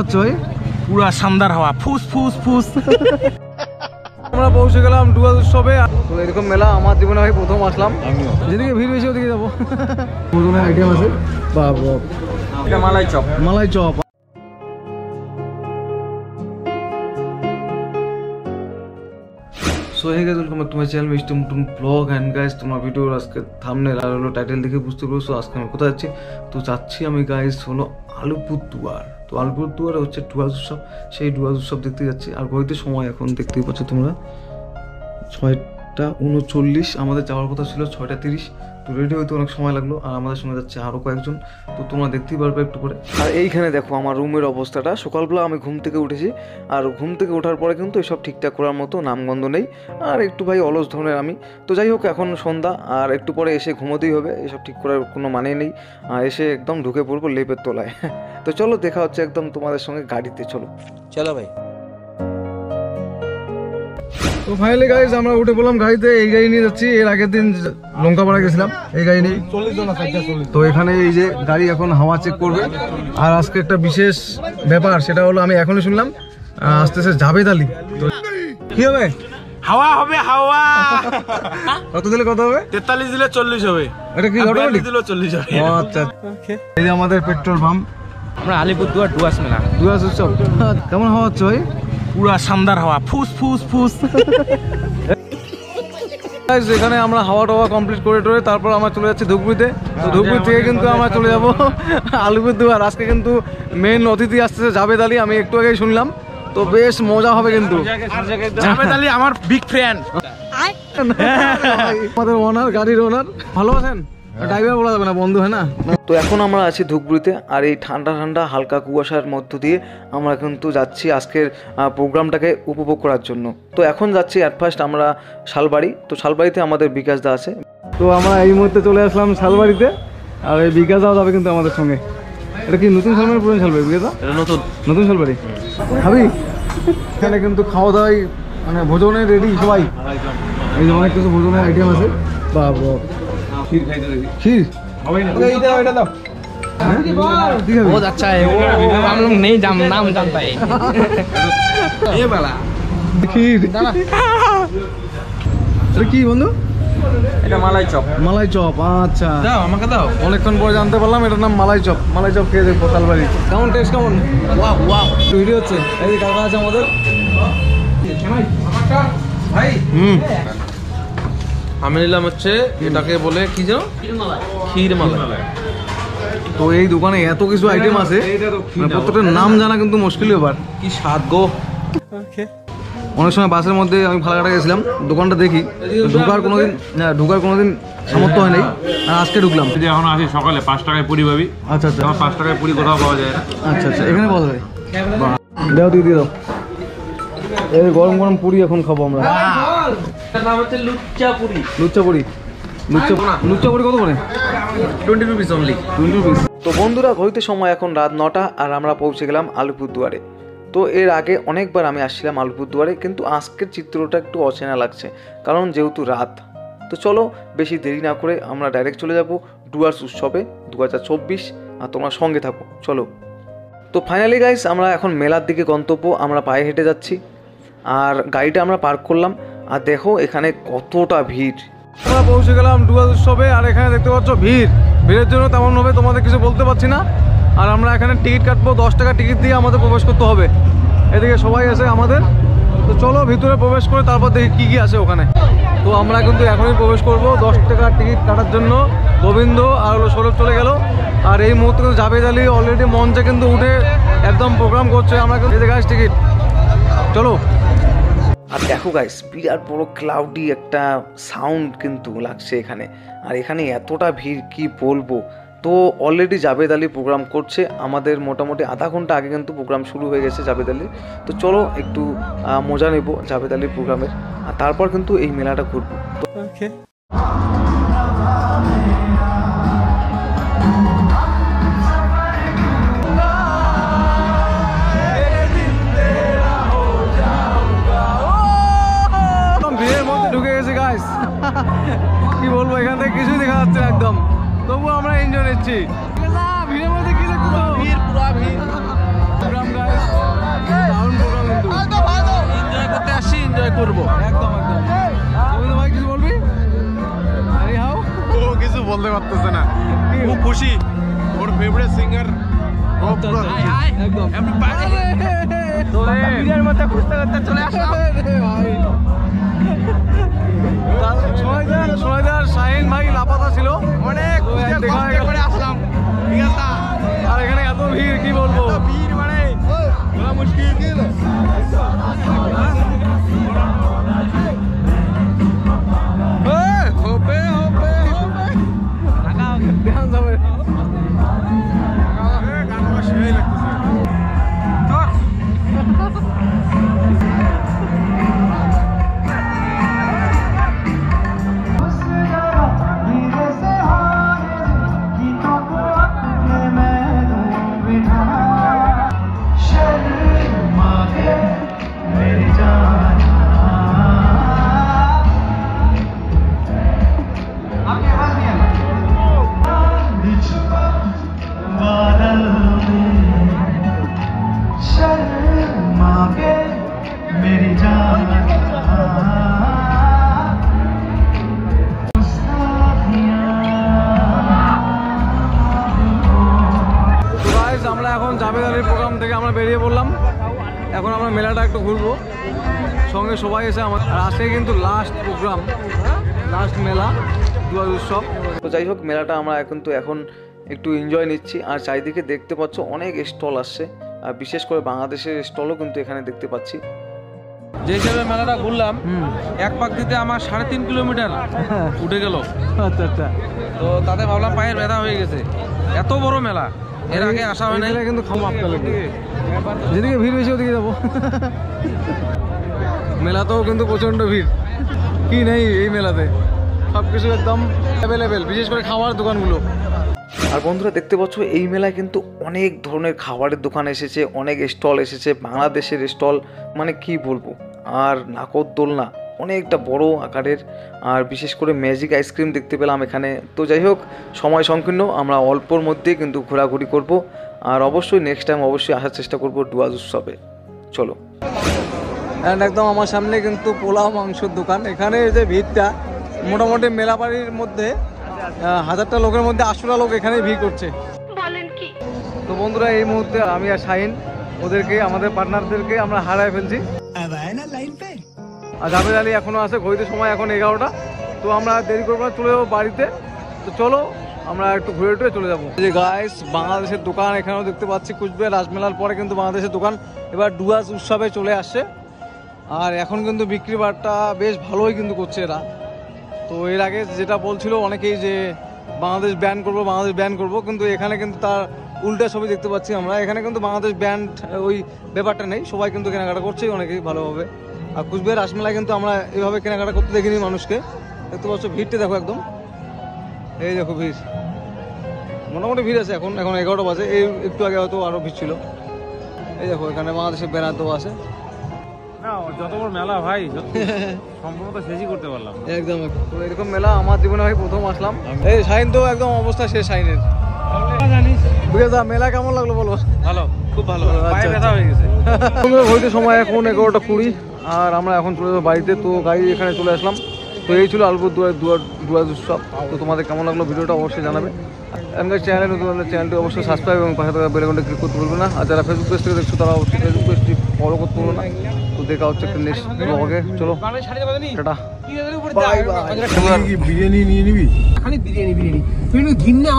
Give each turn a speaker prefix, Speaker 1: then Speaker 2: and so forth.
Speaker 1: হচ্ছে ভাই? পুরা শানদার হাওয়া, ফুস ফুস ফুস। আমরা পৌঁছে গেলাম ডুয়ার্স উৎসবে। তো এরকম মেলা আমার জীবনে ভাই প্রথম আসলাম। যেদিকে ভিড় বেশি ওদিকে যাবো। পুরোনো আইটেম আছে। বাবা,
Speaker 2: এটা মালাই চপ।
Speaker 1: মালাই chop. So hey guys, welcome back to my channel mister Mutun vlog. And guys, তোমরা ভিডিওর আজকে থাম্বনেল আর হলো টাইটেল দেখে বুঝতে পারছো আজকে আমি কোথায় যাচ্ছি। তো যাচ্ছি আমি গাইস হলো আলিপুরদুয়ার। তো আলিপুরদুয়ারে হচ্ছে ডুয়ার্স উৎসব, সেই ডুয়ার্স উৎসব দেখতে যাচ্ছি। আর ঘড়িতে সময় এখন দেখতেই পাচ্ছ তোমরা 6:39। আমাদের যাওয়ার কথা ছিল 6:30। তো রেডি হইতে অনেক সময় লাগলো। আর আমাদের সঙ্গে যাচ্ছে আরও কয়েকজন, তো তোমরা দেখতেই পারবে একটু পরে। আর এইখানে দেখো আমার রুমের অবস্থাটা। সকালবেলা আমি ঘুম থেকে উঠেছি, আর ঘুম থেকে ওঠার পরে কিন্তু এসব ঠিকঠাক করার মতো নামগন্ধ নেই। আর একটু ভাই অলস ধরনের আমি। তো যাই হোক, এখন সন্ধ্যা, আর একটু পরে এসে ঘুমোতেই হবে। এসব ঠিক করার কোনো মানে নেই। আর এসে একদম ঢুকে পড়বো লেপের তলায়। তো চলো, দেখা হচ্ছে একদম তোমাদের সঙ্গে গাড়িতে। চলো
Speaker 2: চলো ভাই।
Speaker 1: তো ফাইনালি গাইজ আমরা উঠে পড়লাম গাড়িতে। এই গাড়ি নিয়ে যাচ্ছি। এর আগের দিন লঙ্কাপাড়া গেছিলাম এই গাড়ি নিয়ে। তো এখানে এই যে গাড়ি এখন হাওয়া চেক করবে। আর আজকে একটা বিশেষ ব্যাপার, সেটা হলো আমি এখনই শুনলাম আসতেছে জাভেদ আলী। তো কি হবে?
Speaker 2: হাওয়া হবে হাওয়া।
Speaker 1: কত দিলে কত হবে?
Speaker 2: 43 দিলে 40 হবে।
Speaker 1: এটা কি অটোমেটিক
Speaker 2: দিলে 40 হবে।
Speaker 1: ও আচ্ছা। এই যে আমাদের পেট্রোল পাম্প।
Speaker 2: আমরা আলিপুরদুয়ার ডুয়ার্স মেলা।
Speaker 1: ডুয়ার্স উৎসব কেমন হাওয়া হচ্ছে ভাই?
Speaker 2: পুরা শানদার হাওয়া, ফুস ফুস ফুস।
Speaker 1: এখানে আমরা হাওয়া টাওয়া কমপ্লিট করে টোরে তারপর আমরা চলে যাচ্ছি ধুপগুড়িতে। তো ধুপগুড়ি থেকে কিন্তু আমরা চলে যাবো আলিপুরদুয়ার। আজকে কিন্তু মেন অতিথি আসতেছে জাভেদ আলী, আমি একটু আগেই শুনলাম। তো বেশ মজা হবে কিন্তু।
Speaker 2: জাভেদ আলী আমার বিগ ফ্রেন্ড।
Speaker 1: আমাদের ওনার, গাড়ির ওনার। ভালো আছেন? ড্রাইভার বলা যাবে না, বন্ধু, হ্যাঁ না? তো এখন আমরা আছি ধুপগুড়িতে, আর এই ঠান্ডা ঠান্ডা হালকা কুয়াশার মধ্য দিয়ে আমরা কিন্তু যাচ্ছি আজকের প্রোগ্রামটাকে উপভোগ করার জন্য। তো এখন যাচ্ছি অ্যাট ফার্স্ট আমরা শালবাড়ি। তো শালবাড়িতে আমাদের বিকাশ দা আছে। তো আমরা এই মুহূর্তে চলে আসলাম শালবাড়িতে, আর এই বিকাশ দাও যাবে কিন্তু আমাদের সঙ্গে। এটা কি নতুন শালবাড়ি, পুরনো শালবাড়ি? বিকাশ দা, এটা নতুন নতুন শালবাড়ি। খাবি? এখানে কিন্তু খাওয়া দাওয়াই মানে ভোজনে রেডি সবাই। এই যে অনেক কিছু ভোজনের আইটেম আছে। বাবা, खीर खाई दे। खीर इधर इधर दो। बहुत अच्छा है वो, हम लोग नहीं नाम जानता है। ये वाला खीर এটা কি বন্ধু?
Speaker 2: এটা মালাই চপ।
Speaker 1: মালাই চপ, আচ্ছা
Speaker 2: দাও আমাকে দাও।
Speaker 1: অনেকক্ষণ পরে জানতে পারলাম এটার নাম মালাই চপ। মালাই চপ খেয়ে দেখবো শালবাড়ি। কেমন টেস্ট, কেমন? Wow wow. ভিডিও হচ্ছে। এই যে কাকা আছে আমাদের।
Speaker 2: ভাই আমি নিলাম হচ্ছে এটাকে বলে কি জানো, ক্ষীর মালাই।
Speaker 1: তো এই দোকানে এত কিছু আইটেম আছে, প্রত্যেকটার নাম জানা কিন্তু মুশকিল ব্যাপার।
Speaker 2: কি স্বাদ গো।
Speaker 1: অনেক সময় বাসের মধ্যে আমি ফালাকাটা গেছিলাম, দোকানটা দেখি, ঢুকার কোনোদিন সামর্থ্য হয় নাই। আর আজকে ঢুকলাম।
Speaker 3: এখন আসি সকালে 5 টাকায় পুরি পাবি।
Speaker 1: আচ্ছা আচ্ছা,
Speaker 3: 5 টাকায় পুরি কোথাও পাওয়া যায় না।
Speaker 1: আচ্ছা আচ্ছা, এখানে পাওয়া যায়। দাও, দিয়ে দাও। এই গরম গরম পুরি এখন খাবো আমরা।
Speaker 2: নাম হচ্ছে লুচ্চা পুরি।
Speaker 1: লুচ্চা পুরি। লুচ্চা পুরি কত করে?
Speaker 2: 20 রুপিস অনলি।
Speaker 1: 20 রুপিস। তো বন্ধুরা, ঘড়িতে সময় এখন রাত 9টা, আর আমরা পৌঁছে গেলাম আলিপুরদুয়ারে। তো এর আগে অনেকবার আমি আসছিলাম আলিপুরদুয়ারে, কিন্তু আজকের চিত্রটা একটু অচেনা লাগছে, কারণ যেহেতু রাত। তো চলো বেশি দেরি না করে আমরা ডাইরেক্ট চলে যাব ডুয়ার্স উৎসবে 2024। আর তোমরা সঙ্গে থাকো, চলো। তো ফাইনালি গাইস, আমরা এখন মেলার দিকে গন্তব্য। আমরা পায়ে হেঁটে যাচ্ছি, আর গাড়িটা আমরা পার্ক করলাম। আর দেখো এখানে কতটা ভিড়। আমরা পৌঁছে গেলাম ডুয়ার্স উৎসবে, আর এখানে দেখতে পাচ্ছ ভিড়ের জন্য তেমনভাবে তোমাদের কিছু বলতে পারছি না। আর আমরা এখানে টিকিট কাটবো, 10 টাকা টিকিট দিয়ে আমাদের প্রবেশ করতে হবে। এদিকে সবাই আছে আমাদের। তো চলো ভিতরে প্রবেশ করে তারপর দেখি কী কী আছে ওখানে। তো আমরা কিন্তু এখনই প্রবেশ করব। 10 টাকা টিকিট কাটার জন্য গোবিন্দ আর হলো সৌরভ চলে গেল। আর এই মুহূর্তে কিন্তু জাভেদ আলী অলরেডি মঞ্চে কিন্তু উঠে একদম প্রোগ্রাম করছে। আমরা কিন্তু গাইস টিকিট, চলো। আর দেখো গাইস, বিরাট বড় ক্লাউডি একটা সাউন্ড কিন্তু লাগছে এখানে। আর এখানে এতটা ভিড় কি বলবো। তো অলরেডি জাভেদ আলী প্রোগ্রাম করছে। আমাদের মোটামুটি আধা ঘন্টা আগে কিন্তু প্রোগ্রাম শুরু হয়ে গেছে জাভেদ আলীর। তো চলো একটু মজা নেব জাভেদ আলীর প্রোগ্রামের, আর তারপর কিন্তু এই মেলাটা ঘুরবো। ভিড়ের মধ্যে ঢুকে গেছে গাইস। কি বলবো, এখান থেকে কিছুই দেখা যাচ্ছে না একদম, তবুও আমরা এনজয় নিচ্ছি। ভিড়ের মধ্যে কি দেখছো? ভিড়, পুরা ভিড়। প্রোগ্রাম গাইস
Speaker 3: বলতে পারতেছে না, খুব খুশি। ওর ফেভারিট সিঙ্গার
Speaker 1: শাহিন ভাই লাপাতা ছিল অনেক, আসলাম আর এখানে এত ভিড় কি বলবো, ভিড় মানে মুশকিল। আমরা এখন জাভেদ আলীর প্রোগ্রাম থেকে আমরা বেরিয়ে পড়লাম। এখন আমরা মেলাটা একটু ঘুরবো, সঙ্গে সবাই এসে আমার। আর আজকে কিন্তু লাস্ট প্রোগ্রাম, লাস্ট মেলা দুয়ার উৎসব। তো যাই হোক, মেলাটা আমরা কিন্তু এখন একটু এনজয় নিচ্ছি। আর চারিদিকে দেখতে পাচ্ছ অনেক স্টল আসছে, আর বিশেষ করে বাংলাদেশের স্টলও কিন্তু এখানে দেখতে পাচ্ছি।
Speaker 2: যে হিসাবে মেলাটা ঘুরলাম, এক পাক দিতে আমার 3.5 কিলোমিটার উঠে গেল।
Speaker 1: আচ্ছা আচ্ছা,
Speaker 2: তো তাতে ভাবলাম পায়ের ব্যথা হয়ে গেছে, এত বড় মেলা এর আগে আসা হয় নাই।
Speaker 1: কিন্তু যেদিকে ভিড় বেশি ওদিকে যাবো। মেলাতেও কিন্তু প্রচণ্ড ভিড়, কি নেই এই মেলাতে, সব কিছু একদম অ্যাভেলেবেল, বিশেষ করে খাওয়ার দোকানগুলো। আর বন্ধুরা দেখতে পাচ্ছ এই মেলায় কিন্তু অনেক ধরনের খাবারের দোকান এসেছে, অনেক স্টল এসেছে, বাংলাদেশের স্টল, মানে কি বলবো। আর নাগরদোলনা অনেকটা বড় আকারের, আর বিশেষ করে ম্যাজিক আইসক্রিম দেখতে পেলাম এখানে। তো যাই হোক, সময় সংকীর্ণ, আমরা অল্পর মধ্যেই কিন্তু ঘোরাঘুরি করব। আর অবশ্যই নেক্সট টাইম অবশ্যই আসার চেষ্টা করব ডুয়ার্স উৎসবে। চলো। অ্যান্ড একদম আমার সামনে কিন্তু পোলাও মাংসের দোকান। এখানে যে ভিড়টা, মোটামুটি মেলা বাড়ির মধ্যে 1000টা লোকের মধ্যে 800টা লোক এখানে ভিড় করছে। তো বন্ধুরা, এই মুহূর্তে আমি আর শাহিন ওদেরকে, আমাদের পার্টনারদেরকে আমরা হারায় ফেলছি। আর জাভেদ আলী এখনো আছে, ঘড়িতে সময় এখন 11টা। তো আমরা দেরি করবো না, চলে যাবো বাড়িতে। তো চলো আমরা একটু ঘুরে টুরে চলে যাবো। যে গাইস, বাংলাদেশের দোকান এখানেও দেখতে পাচ্ছি। কুচবিহার রাজমেলার পরে কিন্তু বাংলাদেশের দোকান এবার ডুয়ার্স উৎসবে চলে আসছে। আর এখন কিন্তু বিক্রি বাট্টা বেশ ভালোই কিন্তু করছে এরা। তো এর আগে যেটা বলছিল অনেকেই যে বাংলাদেশ ব্যান করবো, বাংলাদেশ ব্যান করবো, কিন্তু এখানে কিন্তু তার উল্টা ছবি দেখতে পাচ্ছি আমরা। এখানে কিন্তু বাংলাদেশ ব্যান্ড ওই ব্যাপারটা নেই, সবাই কিন্তু কেনাকাটা করছে অনেকেই ভালোভাবে। আর কুচবিহার রাসমেলায় কিন্তু আমরা এইভাবে কেনাকাটা করতে দেখিনি মানুষকে। দেখতে পাচ্ছ ভিড়টা দেখো, একদম এই দেখো ভিড়, মোটামুটি ভিড় আছে। এখন 11টা বাজে, এই একটু আগে হয়তো আরও ভিড় ছিল। এই দেখো এখানে বাংলাদেশের ব্যানার দেওয়া আছে।
Speaker 3: না, যত বড় মেলা ভাই, সম্ভবত শেষই করতে পারলাম
Speaker 1: একদম। তো এরকম মেলা আমার জীবনে ভাই প্রথম আসলাম। এই শাহিন তো একদম অবস্থা শেষ শাহিনের। মেলা কেমন লাগলো বলো?
Speaker 2: ভালো, খুব ভালো, পায়ে ব্যথা হয়ে গেছে।
Speaker 1: ঘড়িতে সময় এখন 11টা 20, আর আমরা এখন চলে যাবো বাড়িতে। তো গাড়ি এখানে চলে আসলাম। তো এই ছিল আলিপুর ডুয়ার্স উৎসব। তো তোমাদের কেমন লাগলো ভিডিওটা অবশ্যই জানাবে। এমনি চ্যানেলে নতুন চ্যানেলটি অবশ্যই সাবস্ক্রাইব এবং পাশে থাকা বেল আইকনটা ক্লিক করতে ভুলবে না। আর যারা ফেসবুক পেজ থেকে দেখছো তারা অবশ্যই ফেসবুক পেজটি ফলো করতে ভুলবে না। তো দেখা হচ্ছে একটা নেক্সট ব্লগে। চলো টাটা, বাই বাই।
Speaker 3: বিরিয়ানি নিয়ে নিবি?
Speaker 4: খালি বিরিয়ানি তুই ঘিন্না